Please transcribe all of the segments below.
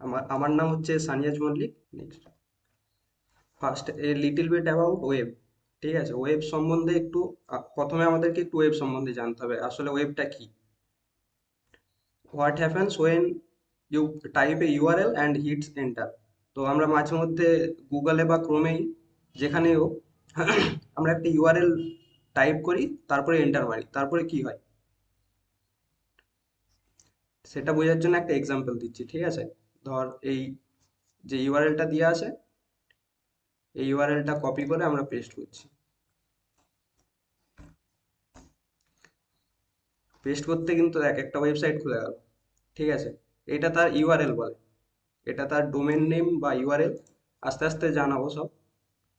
আমার আমার নাম হচ্ছে Saniyaz Mallick. Next, first a little bit about web. ঠিক আছে, ওয়েব সম্বন্ধে একটু প্রথমে আমাদেরকে একটু ওয়েব সম্বন্ধে জানতে হবে, আসলে ওয়েবটা কি। What happens when you type a URL and hits enter. তো আমরা মাঝে মধ্যে গুগলে বা ক্রোমেই যেখানেই হোক আমরা একটা ইউআরএল টাইপ করি, তারপরে এন্টার মারি, তারপরে কি হয় সেটা বোঝার জন্য একটা এক্সাম্পল দিচ্ছি। ঠিক আছে, ধর এই যে ইউআরএলটা দেওয়া আছে, এই ইউআরএলটা কপি করে আমরা পেস্ট করছি। পেস্ট করতে কিন্তু এক একটা ওয়েবসাইট খুলে গেল। ঠিক আছে, এটা তার ইউআরএল বলে, এটা তার ডোমেন নেম বা ইউআরএল। আস্তে আস্তে জানাবো সব,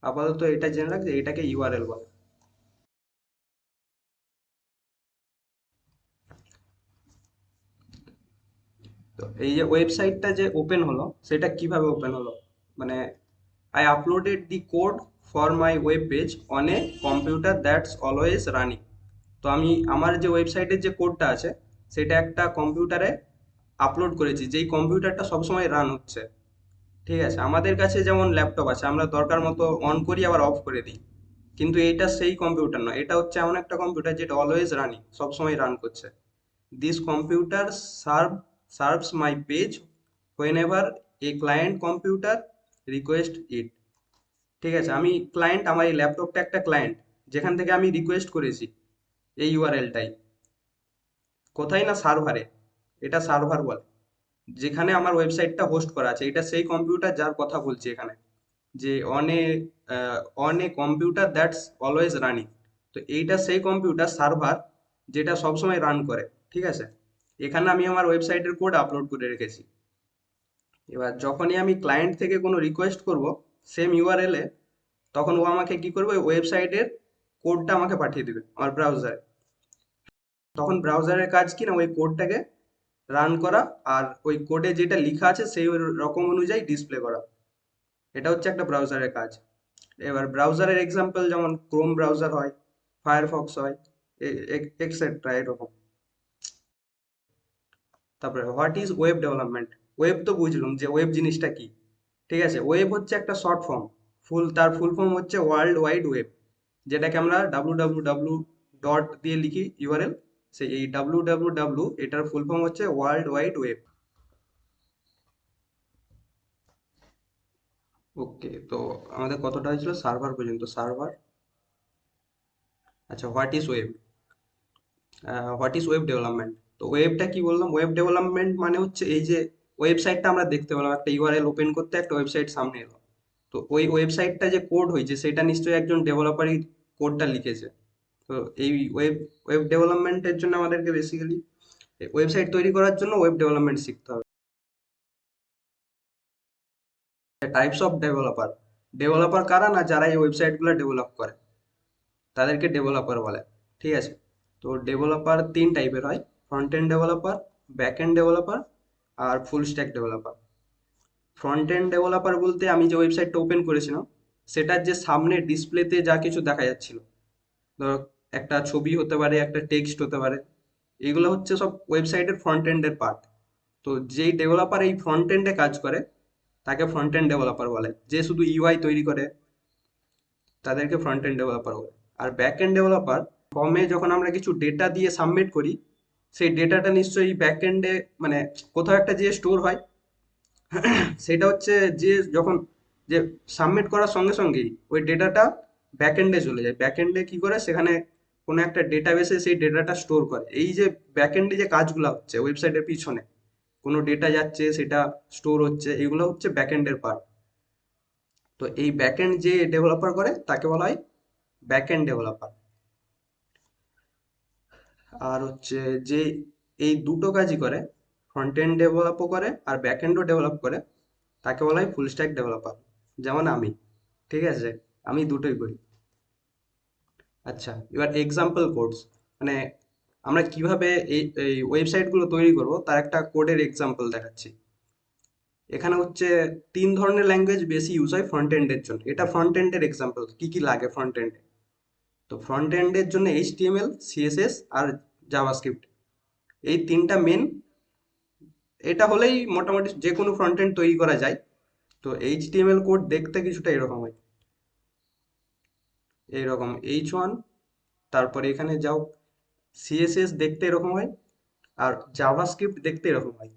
আপাতত এটা জেনে রাখ যে এটাকে ইউআরএল বলে। তো এই যে ওয়েবসাইটটা যে ওপেন হলো, সেটা কিভাবে ওপেন হলো, মানে I uploaded the code for my web page on a computer that's always running. তো আমি আমার যে ওয়েবসাইটের যে কোডটা আছে, সেটা একটা কম্পিউটারে আপলোড করেছি, যেই কম্পিউটারটা সবসময় রান হচ্ছে। ঠিক আছে, আমাদের কাছে যেমন ল্যাপটপ আছে, আমরা দরকার মতো অন করি আবার অফ করে দিই, কিন্তু এইটা সেই কম্পিউটার নয়, এটা হচ্ছে এমন একটা কম্পিউটার যেটা অলওয়েজ রানিং, সবসময় রান করছে। This computer serve serves my page whenever a client computer request it. ঠিক আছে, আমি ক্লায়েন্ট, আমার এই ল্যাপটপটা একটা ক্লায়েন্ট, যেখান থেকে আমি রিকোয়েস্ট করেছি এই ইউআরএলটাই, কোথায় না সার্ভারে, এটা সার্ভার বলে, যেখানে আমার ওয়েবসাইটটা হোস্ট করা আছে, এটা সেই কম্পিউটার যার কথা বলছি এখানে, যে on a computer that's always running. তো এইটা সেই কম্পিউটার সার্ভার যেটা সবসময় রান করে। ঠিক আছে, এখানে আমি আমার ওয়েবসাইটের কোড আপলোড করে রেখেছি। এবার যখনই আমি ক্লায়েন্ট থেকে কোনো রিকোয়েস্ট করব সেম ইউআরএল এ, তখন ও আমাকে কি করবে, ওই ওয়েবসাইটের কোডটা আমাকে পাঠিয়ে দিবে আমার ব্রাউজারে। তখন ব্রাউজারের কাজ কি না, ওই কোডটাকে রান করা, আর ওই কোডে যেটা লেখা আছে সেই রকম অনুযায়ী ডিসপ্লে করা। এটা হচ্ছে একটা ব্রাউজারের কাজ। এবার ব্রাউজারের এক্সাম্পল যেমন ক্রোম ব্রাউজার হয়, ফায়ারফক্স হয়, এক্সেট্রা এরকম। তারপরে what is web development. Web তো বুঝলাম যে ওয়েব জিনিসটা কি। ঠিক আছে, ওয়েব হচ্ছে একটা শর্ট ফর্ম, তার ফুল ফর্ম হচ্ছে ওয়ার্ল্ড ওয়াইড ওয়েব, যেটাকে আমরা ডাব্লু ডাব্লু ডাব্লু ডট দিয়ে লিখি ইউআরএল। সেই এই ডাব্লু ডাব্লু ডাব্লু এটার ফুল ফর্ম হচ্ছে ওয়ার্ল্ড ওয়াইড ওয়েব। ওকে, তো আমাদের কতটা হয়েছিল সার্ভার পর্যন্ত, সার্ভার। আচ্ছা, what is web, what is web development. তো ওয়েবটা কি বললাম, ওয়েব ডেভেলপমেন্ট মানে হচ্ছে এই যে ওয়েবসাইটটা আমরা দেখতে পেলাম, একটা ইউআরএল ওপেন করতে একটা ওয়েবসাইট সামনে এলো, তো ওই ওয়েবসাইটটা যে কোড হয়েছে সেটা নিশ্চয়ই একজন ডেভেলপারই কোডটা লিখেছে। তো এই ওয়েব ওয়েব ডেভেলপমেন্টের জন্য আমাদেরকে বেসিক্যালি ওয়েবসাইট তৈরি করার জন্য ওয়েব ডেভেলপমেন্ট শিখতে হবে। টাইপস অফ ডেভেলপার, ডেভেলপার কারা না, যারা এই ওয়েবসাইটগুলো ডেভেলপ করে তাদেরকে ডেভেলপার বলে। ঠিক আছে, তো ডেভেলপার তিন টাইপের হয়: front end developer, back end developer, আর full stack developer. Front end developer বলতে আমি যে ওয়েবসাইটটা ওপেন করেছিলাম, সেটার যে সামনে ডিসপ্লেতে যা কিছু দেখা যাচ্ছিল, ধরো একটা ছবি হতে পারে, একটা টেক্সট হতে পারে, এগুলো হচ্ছে সব ওয়েবসাইটের ফ্রন্ট এন্ডের পার্ট। তো যেই ডেভেলপার এই ফ্রন্ট এন্ডে কাজ করে তাকে ফ্রন্ট এন্ড ডেভেলপার বলে। যে শুধু ইউআই তৈরি করে তাদেরকে ফ্রন্ট এন্ড ডেভেলপার বলে। আর ব্যাক এন্ড ডেভেলপার, ফর্মে যখন আমরা কিছু ডেটা দিয়ে সাবমিট করি, সেই ডেটাটা নিশ্চয়ই ব্যাক এন্ডে, মানে কোথাও একটা যে স্টোর হয়, সেটা হচ্ছে যে যখন যে সাবমিট করার সঙ্গে সঙ্গেই ওই ডেটাটা ব্যাক এন্ডে চলে যায়। ব্যাক এন্ডে কি করে, সেখানে কোনো একটা ডেটাবেসে সেই ডেটাটা স্টোর করে। এই যে ব্যাক এন্ডে যে কাজগুলো হচ্ছে ওয়েবসাইটের পিছনে, কোনো ডেটা যাচ্ছে সেটা স্টোর হচ্ছে, এগুলো হচ্ছে ব্যাক এন্ডের পার্ট। তো এই ব্যাক এন্ড যে ডেভেলপার করে তাকে বলা হয় ব্যাক এন্ড ডেভেলপার। আর হচ্ছে যে এই দুটো কাজই করে, ফ্রন্ট এন্ড ডেভেলপও করে আর ব্যাক এন্ডও ডেভেলপ করে, তাকে বলা হয় ফুল স্ট্যাক ডেভেলপার, যেমন আমি। ঠিক আছে, আমি দুটোই করি। আচ্ছা, এবার এক্সাম্পল কোডস, মানে আমরা কিভাবে এই এই ওয়েবসাইটগুলো তৈরি করব তার একটা কোডের এক্সাম্পল দেখাচ্ছি। এখানে হচ্ছে তিন ধরনের ল্যাঙ্গুয়েজ বেশি ইউজ হয় ফ্রন্ট এন্ডের জন্য। এটা ফ্রন্ট এন্ডের এক্সাম্পল, কি কি লাগে ফ্রন্ট এন্ডে। তো ফ্রন্ট এন্ডের জন্য এইচটিএমএল, সিএসএস আর জাভাস্ক্রিপ্ট, এই তিনটা মেন এটা হলেই মোটামুটি যে কোনো ফ্রন্ট এন্ড তৈরি করা যায়। তো এইচটিএমএল কোড দেখতে কিছুটা এরকম হয়, এইরকম H1, তারপরে এখানে যাও, সিএসএস দেখতে এরকম হয়, আর জাভাস্ক্রিপ্ট দেখতে এরকম হয়।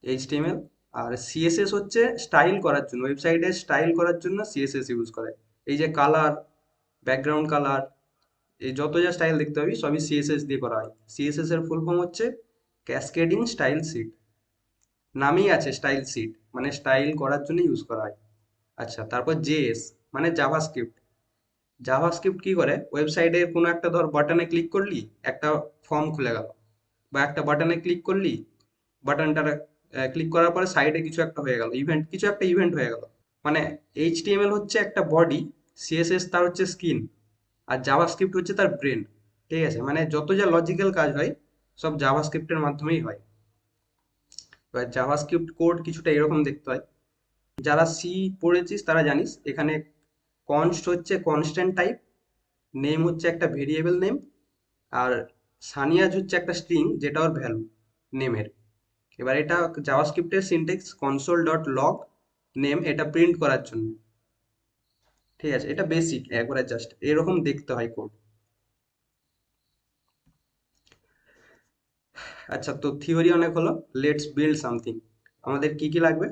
এইচটিএমএল আর সিএসএস হচ্ছে স্টাইল করার জন্য, ওয়েবসাইটে স্টাইল করার জন্য সিএসএস ইউজ করে। এই যে কালার, ব্যাকগ্রাউন্ড কালার, এই যত যা স্টাইল দেখতে পাবি সবই সিএসএস দিয়ে করা হয়। সিএসএস এর ফুল ফর্ম হচ্ছে ক্যাসকেডিং স্টাইল শিট, নামেই আছে স্টাইল শিট, মানে স্টাইল করার জন্য ইউজ করা হয়। আচ্ছা, তারপর জেএস মানে জাভাস্ক্রিপ্ট। জাভাস্ক্রিপ্ট কি করে, ওয়েবসাইটে কোনো একটা ধর বাটনে ক্লিক করলি, একটা ফর্ম খুলে গেল, বা একটা বাটনে ক্লিক করলি, বাটনটা ক্লিক করার পরে সাইডে কিছু একটা হয়ে গেল, ইভেন্ট, কিছু একটা ইভেন্ট হয়ে গেল। মানে এইচটিএমএল হচ্ছে একটা বডি, সিএসএস তার হচ্ছে স্কিন, আর জাভাস্ক্রিপ্ট হচ্ছে তার ব্রেন। ঠিক আছে, মানে যত যা লজিক্যাল কাজ হয় সব জাভাস্ক্রিপ্টের মাধ্যমেই হয়। এবার জাভাস্ক্রিপ্ট কোড কিছুটা এরকম দেখতে হয়। যারা সি পড়েছিস তারা জানিস, এখানে কনস্ট হচ্ছে কনস্ট্যান্ট টাইপ, নেম হচ্ছে একটা ভেরিয়েবল নেম, আর সানিয়াজ হচ্ছে একটা স্ট্রিং যেটা ওর ভ্যালু নেমের। এবার এটা জাভাস্ক্রিপ্টের syntax console dot log name, এটা প্রিন্ট করার জন্য। ঠিক আছে, এটা বেসিক একবারে, জাস্ট এরকম দেখতে হয় কোড। আচ্ছা, তো থিওরি অনেক হলো, লেটস বিল্ড সামথিং। আমাদের কি কি লাগবে?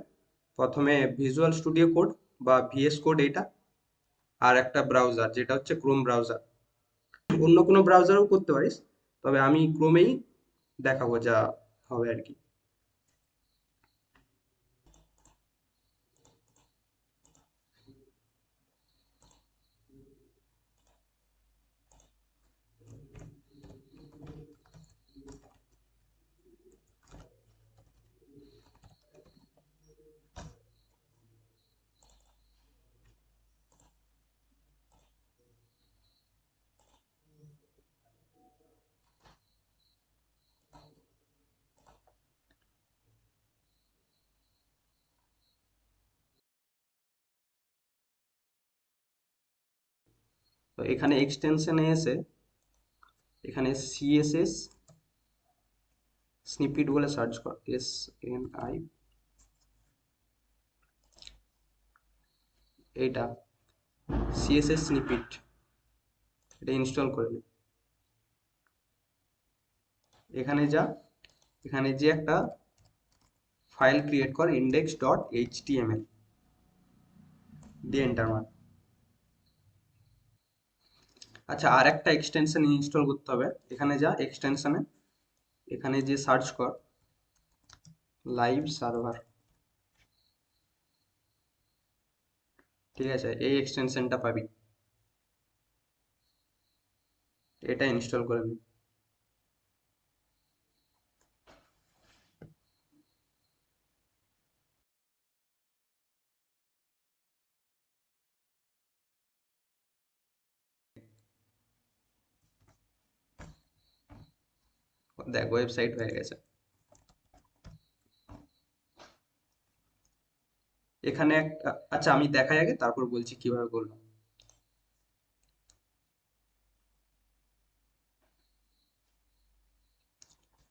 প্রথমে ভিজুয়াল স্টুডিও কোড বা ভিএস কোড, এটা, আর একটা ব্রাউজার যেটা হচ্ছে ক্রোম ব্রাউজার। অন্য কোনো ব্রাউজারও করতে পারিস, তবে আমি ক্রোমেই দেখাবো যা হবে আর কি। তো এখানে এক্সটেনশনে এসে এখানে সিএসএস স্নিপিট বলে সার্চ কর, SNI, এটা সিএসএস স্নিপিট, এটা ইনস্টল করে নে। এখানে যা, এখানে যে একটা ফাইল ক্রিয়েট কর, index.html, দিয়ে এন্টার মার। আচ্ছা, আর একটা এক্সটেনশন ইনস্টল করতে হবে। এখানে যা এক্সটেনশনে, এখানে যে সার্চ কর লাইভ সার্ভার। ঠিক আছে, এই এক্সটেনশনটা পাবি, এটা ইনস্টল করে নি। দেখ, ওয়েবসাইট হয়ে গেছে। এখানে একটা, আচ্ছা আমি দেখাই আগে, তারপর বলছি কিভাবে করলাম।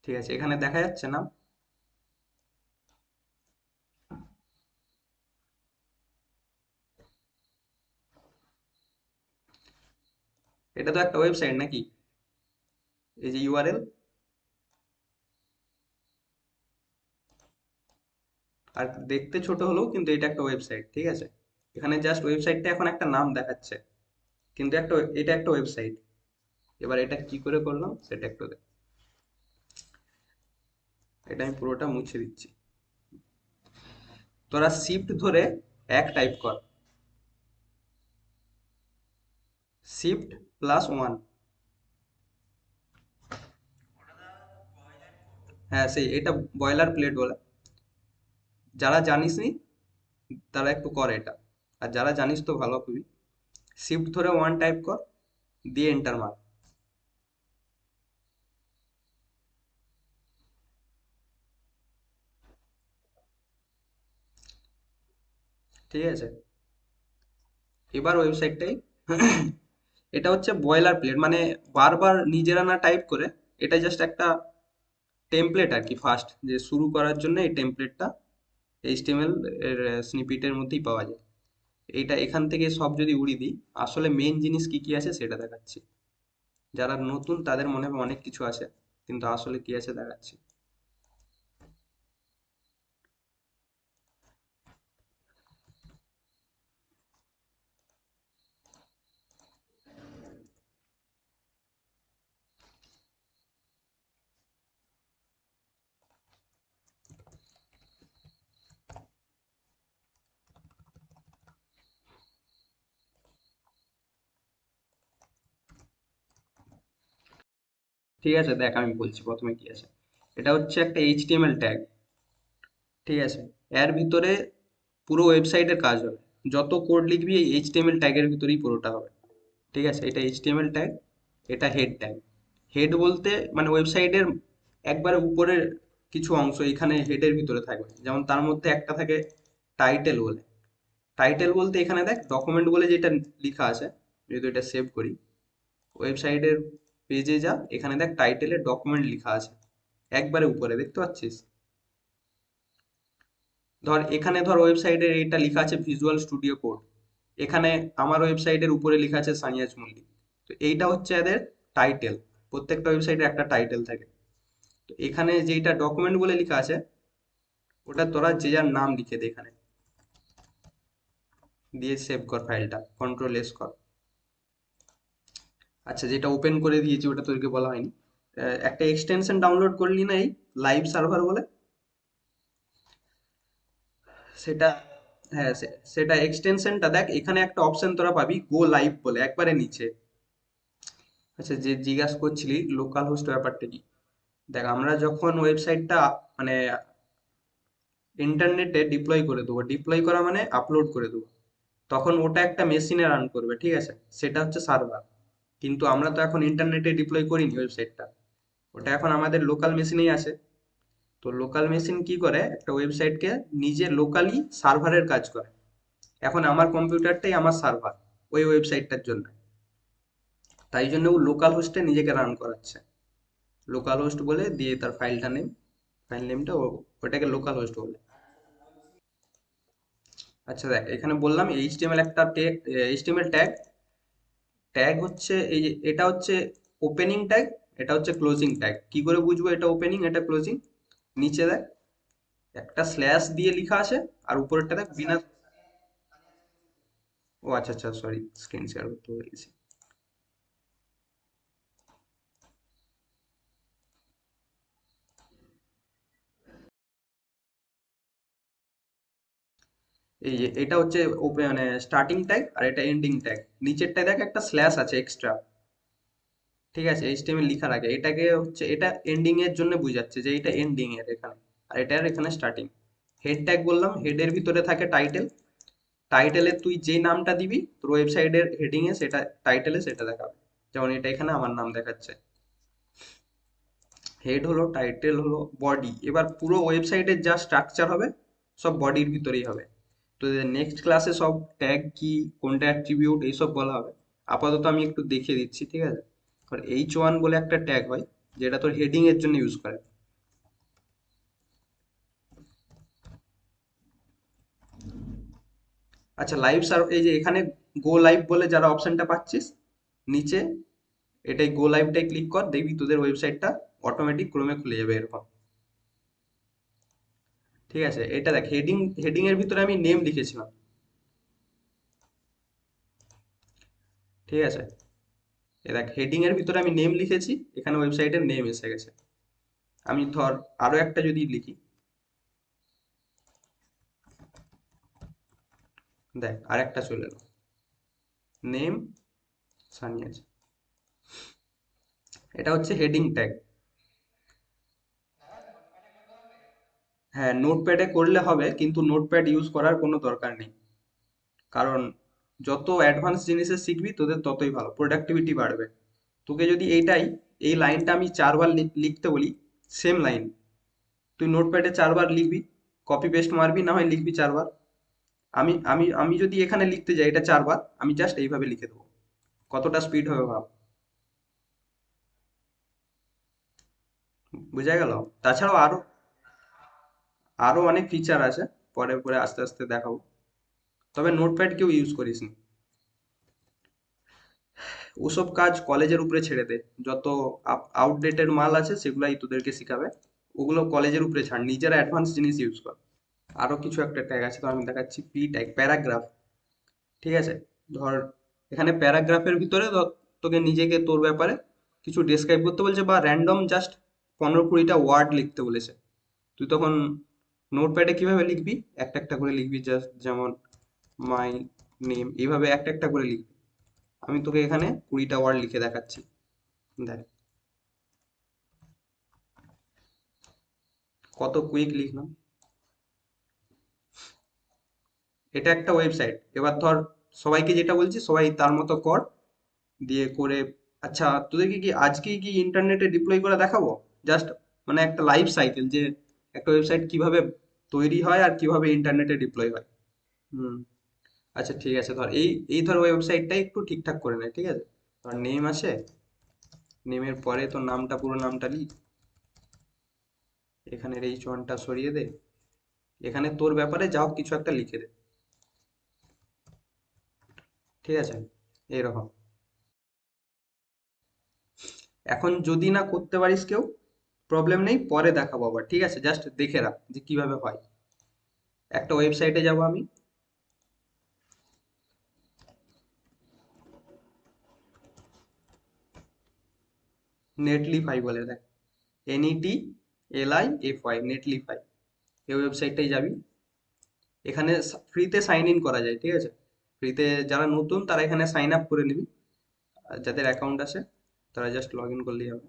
ঠিক আছে, এখানে দেখা যাচ্ছে না? এটা তো একটা ওয়েবসাইট নাকি? এই যে ইউআরএল, আর দেখতে ছোট হলেও কিন্তু এটা একটা ওয়েবসাইট। ঠিক আছে, এখানে জাস্ট ওয়েবসাইটটা এখন একটা নাম দেখাচ্ছে, কিন্তু একটা, এটা একটা ওয়েবসাইট। এবার এটা কি করে করলাম সেটা একটু দেখ। এটা আমি পুরোটা মুছে দিচ্ছি। তোরা শিফট ধরে এক টাইপ কর, শিফট+1। হ্যাঁ, সেই এটা বয়লার প্লেট বলে। যারা জানিস নি তারা একটু কর এটা, আর যারা জানিস তো ভালো খুবই। শিফট ধরে 1 টাইপ কর, দিয়ে এন্টার মার। ঠিক আছে, এবার ওয়েবসাইটটাই এটা হচ্ছে বয়লার প্লেট, মানে বারবার নিজেরা না টাইপ করে, এটা জাস্ট একটা টেমপ্লেট আর কি, ফার্স্ট যে শুরু করার জন্য এই টেমপ্লেটটা এইচটিএমএল এর স্নিপেটের মধ্যেই পাওয়া যায়। এইটা এখান থেকে সব যদি উড়িয়ে দিই, আসলে মেইন জিনিস কি কি আছে সেটা দেখাচ্ছি। যারা নতুন তাদের মনে হবে অনেক কিছু আছে, কিন্তু আসলে কি আছে দেখাচ্ছি। ঠিক আছে, দেখ আমি বলছি প্রথমে কি আছে। এটা হচ্ছে একটা এইচটিএমএল ট্যাগ। ঠিক আছে, এর ভিতরে পুরো ওয়েবসাইটের কাজ হবে। যত কোড লিখবি এই এইচটিএমএল ট্যাগের ভিতরেই পুরোটা হবে। ঠিক আছে, এটা এইচটিএমএল ট্যাগ। এটা হেড ট্যাগ। হেড বলতে মানে ওয়েবসাইটের একবারে উপরের কিছু অংশ এখানে হেডের ভিতরে থাকবে। যেমন তার মধ্যে একটা থাকে টাইটেল বলে। টাইটেল বলতে এখানে দেখ ডকুমেন্ট বলে যেটা লেখা আছে, যদি এটা সেভ করি, ওয়েবসাইটের পেজে যা, এখানে দেখ টাইটেলে ডকুমেন্ট লেখা আছে একবারে উপরে, দেখতে পাচ্ছিস? ধর ওয়েবসাইটের এটা লেখা আছে ভিজুয়াল স্টুডিও কোড। এখানে আমার ওয়েবসাইটের উপরে লেখা আছে সানিয়াজ মল্লিক। তো এইটা হচ্ছে এদের টাইটেল। প্রত্যেকটা ওয়েবসাইটে একটা টাইটেল থাকে। তো এখানে যেটা ডকুমেন্ট বলে লেখা আছে, ওটা তোরা যে যার নাম লিখে দে এখানে, দিয়ে সেভ কর ফাইলটা, কন্ট্রোল এস কর। আচ্ছা, যেটা ওপেন করে দিয়েছি ওটা তোদেরকে বলা হয়নি। একটা এক্সটেনশন ডাউনলোড করলি না, এই লাইভ সার্ভার বলে, সেটা, হ্যাঁ সেটা এক্সটেনশনটা দেখ, এখানে একটা অপশন তোরা পাবি গো লাইভ বলে একবারে নিচে। আচ্ছা, যে জিজ্ঞাসা করছিলি লোকাল হোস্ট ব্যাপারটা কি, দেখ আমরা যখন ওয়েবসাইটটা মানে ইন্টারনেটে ডিপ্লয় করে দেবো, ডিপ্লয় করা মানে আপলোড করে দেবো, তখন ওটা একটা মেশিনে রান করবে, ঠিক আছে, সেটা হচ্ছে সার্ভার। কিন্তু আমরা তো এখন ইন্টারনেটে ডিপ্লয় করিনি ওয়েবসাইটটা, ওটা এখন আমাদের লোকাল মেশিনেই আছে। তো লোকাল মেশিন কি করে, একটা ওয়েবসাইটকে নিজে লোকালি সার্ভারের কাজ করে। এখন আমার কম্পিউটারটাই আমার সার্ভার ওই ওয়েবসাইটটার জন্য। তাই জন্য ও লোকাল হোস্টে নিজেকে রান করাচ্ছে। লোকাল হোস্ট বলে দিয়ে তার ফাইলটা নেম, ফাইল নেমটা ওটাকে লোকাল হোস্ট বলে। আচ্ছা দেখ, এখানে বললাম এইচটিএমএল একটা এইচটিএমএল ট্যাগ। ট্যাগ হচ্ছে এই যে এটা হচ্ছে ওপেনিং ট্যাগ, এটা হচ্ছে ক্লোজিং ট্যাগ। কি করে বুঝবো এটা ওপেনিং এটা ক্লোজিং? নিচে দেখ একটা স্ল্যাশ দিয়ে লেখা আছে, আর উপরেরটা দেখ বিনা। ও আচ্ছা আচ্ছা, সরি, স্ক্রিন শেয়ার করতে ভুলে গেছি। এই যে এটা হচ্ছে মানে স্টার্টিং ট্যাগ, আর এটা এন্ডিং ট্যাগ। নিচেরটায় দেখ একটা স্ল্যাশ আছে এক্সট্রা। ঠিক আছে, এইচটিএমএল লেখার আগে এটাকে হচ্ছে, এটা এন্ডিং এর জন্য বুঝাচ্ছে যে এটা এন্ডিং এর এখানে, আর এটার এখানে স্টার্টিং। হেড ট্যাগ বললাম, হেডের ভিতরে থাকে টাইটেল। টাইটেলে তুই যে নামটা দিবি তোর ওয়েবসাইটের হেডিং এ, সেটা টাইটেলে সেটা দেখাবে। যেমন এটা এখানে আমার নাম দেখাচ্ছে। হেড হলো, টাইটেল হলো, বডি। এবার পুরো ওয়েবসাইটের যা স্ট্রাকচার হবে সব বডির ভিতরেই হবে। তো নেক্সট ক্লাসে সব ট্যাগ কি, কোনটা অ্যাট্রিবিউট, এইসব বলা হবে। আপাতত আমি একটু দেখিয়ে দিচ্ছি, ঠিক আছে? আর H1 বলে একটা ট্যাগ হয়, যেটা তোর হেডিং এর জন্য ইউজ করে। আচ্ছা, লাইভ সার্ভ, এই যে এখানে গো লাইভ বলে যারা অপশনটা পাচ্ছিস নিচে, এটাই গো লাইভটাই ক্লিক কর, দেখবি তোদের ওয়েবসাইটটা অটোমেটিক ক্রমে খুলে যাবে এরকম। ঠিক আছে, এটা দেখ হেডিং, হেডিং এর ভিতরে আমি নেম লিখেছিলাম। ঠিক আছে, এ দেখ হেডিং এর ভিতরে আমি নেম লিখেছি, এখানে ওয়েবসাইটের নেম এসে গেছে। আমি ধর আরো একটা যদি লিখি, দেখ আর একটা চলে এলো, নেম সানিয়াজ। এটা হচ্ছে হেডিং ট্যাগ। হ্যাঁ, নোটপ্যাডে করলে হবে, কিন্তু নোটপ্যাড ইউজ করার কোনো দরকার নেই। কারণ যত অ্যাডভান্স জিনিসে শিখবি তোদের ততই ভালো, প্রোডাক্টিভিটি বাড়বে। তোকে যদি এইটাই, এই লাইনটা আমি 4 বার লিখতে বলি, সেম লাইন, তুই নোটপ্যাডে 4 বার লিখবি, কপি পেস্ট মারবি, না হয় লিখবি 4 বার। আমি যদি এখানে লিখতে যাই এটা 4 বার, আমি জাস্ট এইভাবে লিখে দেবো, কতটা স্পিড হবে ভাব। বোঝা গেল? তাছাড়াও আরো আরো অনেক ফিচার আছে, পরে পরে আস্তে আস্তে দেখাবো। তবে নোটপ্যাড কেউ ইউজ করিস নি, ওসব কাজ কলেজের উপরে ছেড়ে দে। যত আউটডেটেড মাল আছে সেগুলাই তোদেরকে শিখাবে, ওগুলো কলেজের উপরে ছাড়, নিজেরা অ্যাডভান্স জিনিস ইউজ কর। আরো কিছু একটা ট্যাগ আছে, তো আমি দেখাচ্ছি। P tag, paragraph. ঠিক আছে, ধর এখানে প্যারাগ্রাফের ভিতরে ধর তোকে নিজেকে, তোর ব্যাপারে কিছু ডেসক্রাইব করতে বলছে, বা র্যান্ডম জাস্ট 15-20টা ওয়ার্ড লিখতে বলেছে। তুই তখন নোটপ্যাডে কিভাবে লিখবি, একটা একটা করে লিখবি, জাস্ট যেমন মাই নেম, এইভাবে একটা একটা করে লিখবি। আমি তোকে এখানে 20টা ওয়ার্ড লিখে দেখাচ্ছি, দেখ কত কুইক লিখলাম। এটা একটা ওয়েবসাইট, এবার ধর সবাইকে যেটা বলছি সবাই তার মতো কর, দিয়ে করে। আচ্ছা, তোদেরকে কি আজকেই কি ইন্টারনেটে ডিপ্লয় করে দেখাবো? জাস্ট মানে একটা লাইফ সাইকেল, যে একটা ওয়েবসাইট কিভাবে তৈরি হয় আর কিভাবে ইন্টারনেটে ডিপ্লয় হয়। হুম। আচ্ছা ঠিক আছে, ধর এই এই ধর ওয়েবসাইটটা একটু ঠিকঠাক করে নে, ঠিক আছে? ধর নেম আছে, নেমের পরে তোর নামটা, পুরো নামটা লিখ, এখানের এই চনটা সরিয়ে দে, এখানে তোর ব্যাপারে যা হোক কিছু একটা লিখে দে, ঠিক আছে? এইরকম। এখন যদি না করতে পারিস কেউ, প্রবলেম নেই, পরে দেখাবো আবার, ঠিক আছে? জাস্ট দেখে রাখ যে কিভাবে হয়। একটা ওয়েবসাইটে যাব আমি, নেটলিফাই বলে, দেখ, NETLIFY, নেটলিফাই, এই ওয়েবসাইটটাই যাবি। এখানে ফ্রিতে সাইন ইন করা যায়, ঠিক আছে? ফ্রিতে, যারা নতুন তারা এখানে সাইন আপ করে নিবি, আর যাদের অ্যাকাউন্ট আছে তারা জাস্ট লগ ইন করলেই হবে।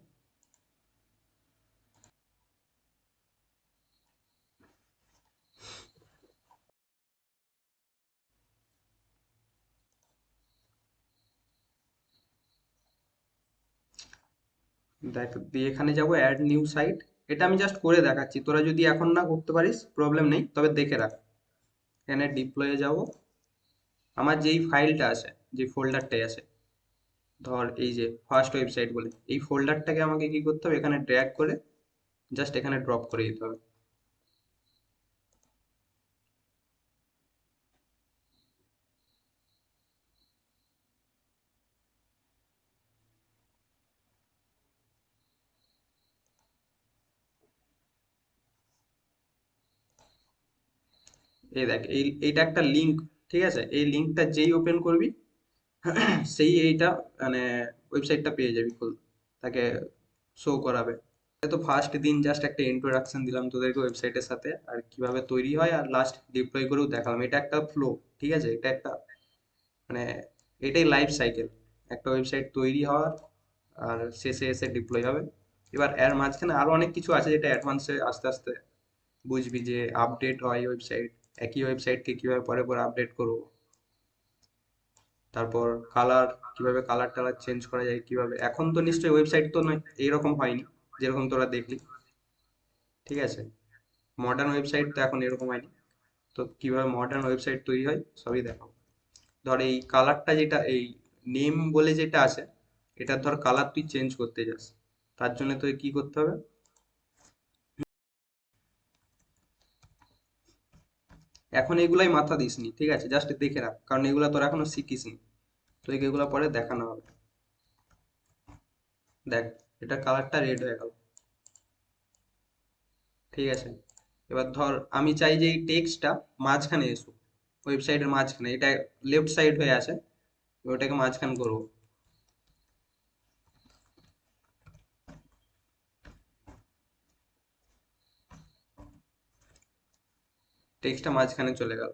দেখ, দিয়ে এখানে যাবো অ্যাড নিউ সাইট, এটা আমি জাস্ট করে দেখাচ্ছি, তোরা যদি এখন না করতে পারিস প্রবলেম নেই, তবে দেখে রাখ। এখানে ডিপ্লয়ে যাব, আমার যেই ফাইলটা আছে, যে ফোল্ডারটাই আছে, ধর এই যে ফার্স্ট ওয়েবসাইট বলে, এই ফোল্ডারটাকে আমাকে কি করতে হবে, এখানে ড্র্যাগ করে জাস্ট এখানে ড্রপ করে দিতে হবে। এই দেখ, এইটা একটা লিঙ্ক, ঠিক আছে? এই লিঙ্কটা যেই ওপেন করবি সেই এইটা মানে ওয়েবসাইটটা পেয়ে যাবি, খুল, তাকে শো করাবে। তো ফার্স্ট দিন জাস্ট একটা ইন্ট্রোডাকশন দিলাম তোদেরকে ওয়েবসাইটের সাথে, আর কিভাবে তৈরি হয়, আর লাস্ট ডিপ্লয় করেও দেখালাম। এটা একটা ফ্লো, ঠিক আছে? এটা একটা মানে এটাই লাইফ সাইকেল একটা ওয়েবসাইট তৈরি হওয়ার, আর শেষে এসে ডিপ্লয় হবে। এবার এর মাঝখানে আরো অনেক কিছু আছে যেটা অ্যাডভান্সে আস্তে আস্তে বুঝবি, যে আপডেট হয় ওয়েবসাইট, একই ওয়েবসাইটকে কিভাবে পরে পরে আপডেট করবো, তারপর কালার, কিভাবে কালার টালার চেঞ্জ করা যায়, কিভাবে, এখন তো নিশ্চয়ই ওয়েবসাইট তো নয় এইরকম হয়নি যেরকম তোরা দেখলি, ঠিক আছে? মডার্ন ওয়েবসাইট তো এখন এরকম হয়নি, তো কিভাবে মডার্ন ওয়েবসাইট তৈরি হয় সবই দেখাবো। ধর এই কালারটা, যেটা এই নেম বলে যেটা আছে, এটা ধর কালার তুই চেঞ্জ করতে চাস, তার জন্য তোকে কি করতে হবে, এখন এগুলাই মাথা দিসনি, ঠিক আছে? জাস্ট দেখে রাখ, কারণ এগুলা তোরা এখনো শিখিসনি, তো এগুলা পরে দেখানো হবে। দেখ, এটা কালারটা রেড হয়ে গেল, ঠিক আছে? এবার ধর আমি চাই যে এই টেক্সটটা মাঝখানে এসুক, ওয়েবসাইটের মাঝখানে, এটা লেফট সাইড হয়ে আছে, ওটাকে মাঝখান করবো, টেক্সটটা মাঝখানে চলে গেল।